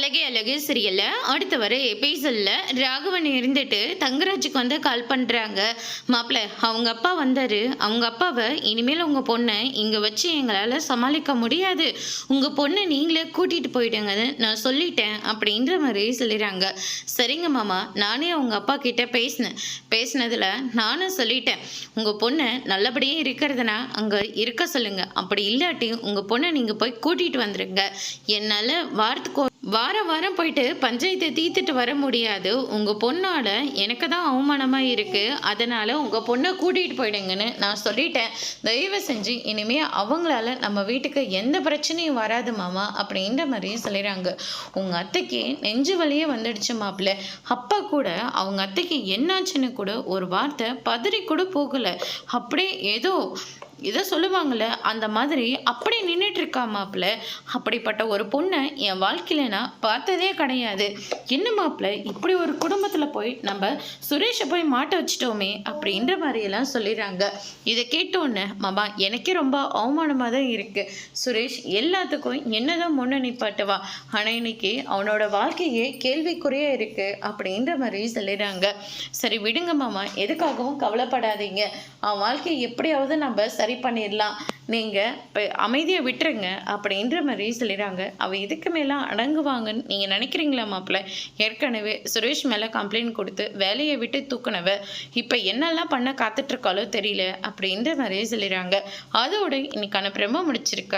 அழகே அழகு சீரியல்ல அடுத்த வர எபிசோட்ல ராகவன் இருந்துட்டு தங்கராஜுக்கு வந்து கால் பண்றாங்க. மாப்பிள்ள, அவங்க அப்பா வந்தாரு. அவங்க அப்பாவை இனிமேல் உங்க பொண்ணை இங்க வச்சு எங்களால சமாளிக்க முடியாது. உங்க பொண்ணை நீங்களே கூட்டிட்டு போயிடுங்கன்னு நான் சொல்லிட்டேன் அப்படின்ற மாதிரி சொல்லிடுறாங்க. சரிங்க மாமா, நானே அவங்க அப்பா கிட்ட பேசினதுல நானும் சொல்லிட்டேன். உங்க பொண்ணை நல்லபடியே இருக்கிறதுனா அங்க இருக்க சொல்லுங்க. அப்படி இல்லாட்டி உங்க பொண்ணை நீங்க போய் கூட்டிட்டு வந்துருங்க. என்னால வாரம் வாரம் போயிட்டு பஞ்சாயத்தை தீர்த்துட்டு வர முடியாது. உங்க பொண்ணால எனக்கு தான் அவமானமா இருக்கு. அதனால உங்க பொண்ணை கூட்டிட்டு போயிடுங்கன்னு நான் சொல்லிட்டேன். தயவு செஞ்சு இனிமே அவங்களால நம்ம வீட்டுக்கு எந்த பிரச்சனையும் வராது மாமா அப்படின்ற மாதிரியும் சொல்லிடுறாங்க. உங்க அத்தைக்கு நெஞ்சு வலியே வந்துடுச்சு மாப்பிள்ள. அப்பா கூட அவங்க அத்தைக்கு என்னாச்சுன்னு கூட ஒரு வார்த்தை பதறி கூட போகல. அப்படியே ஏதோ சொல்லுவாங்கள்ல, அந்த மாதிரி அப்படி நின்றுட்டு இருக்கா மாப்பிள்ள. அப்படிப்பட்ட ஒரு பொண்ணை என் வாழ்க்கையில நான் பார்த்ததே கிடையாது. என்ன மாப்பிள்ள, இப்படி ஒரு குடும்பத்தில் போய் நம்ம சுரேஷை போய் மாட்ட வச்சிட்டோமே அப்படின்ற மாதிரியெல்லாம் சொல்லிடுறாங்க. இதை கேட்டோன்னே மாமா எனக்கே ரொம்ப அவமானமாக தான் இருக்குது. சுரேஷ் எல்லாத்துக்கும் என்னதான் முன்ன நிப்பாட்டுவா, ஆனால் இன்னைக்கு அவனோட வாழ்க்கையே கேள்விக்குறையே இருக்குது அப்படின்ற மாதிரி சொல்லிடுறாங்க. சரி விடுங்க மாமா, எதுக்காகவும் கவலைப்படாதீங்க. அவன் வாழ்க்கையை எப்படியாவது நம்ம சரி பண்ணிடலாம். நீங்கள் இப்போ அமைதியை விட்டுருங்க அப்படின்ற மாதிரி சொல்லிடுறாங்க. அவள் இதுக்கு மேலே அடங்குவாங்கன்னு நீங்கள் நினைக்கிறீங்களா மாப்பிள்ள? ஏற்கனவே சுரேஷ் மேலே கம்ப்ளைண்ட் கொடுத்து வேலையை விட்டு தூக்குனவ இப்போ என்னெல்லாம் பண்ண காத்துட்ருக்காளோ தெரியல அப்படின்ற மாதிரி சொல்லிடுறாங்க. அதோட இன்னைக்கான பிரமோ முடிச்சிருக்கா.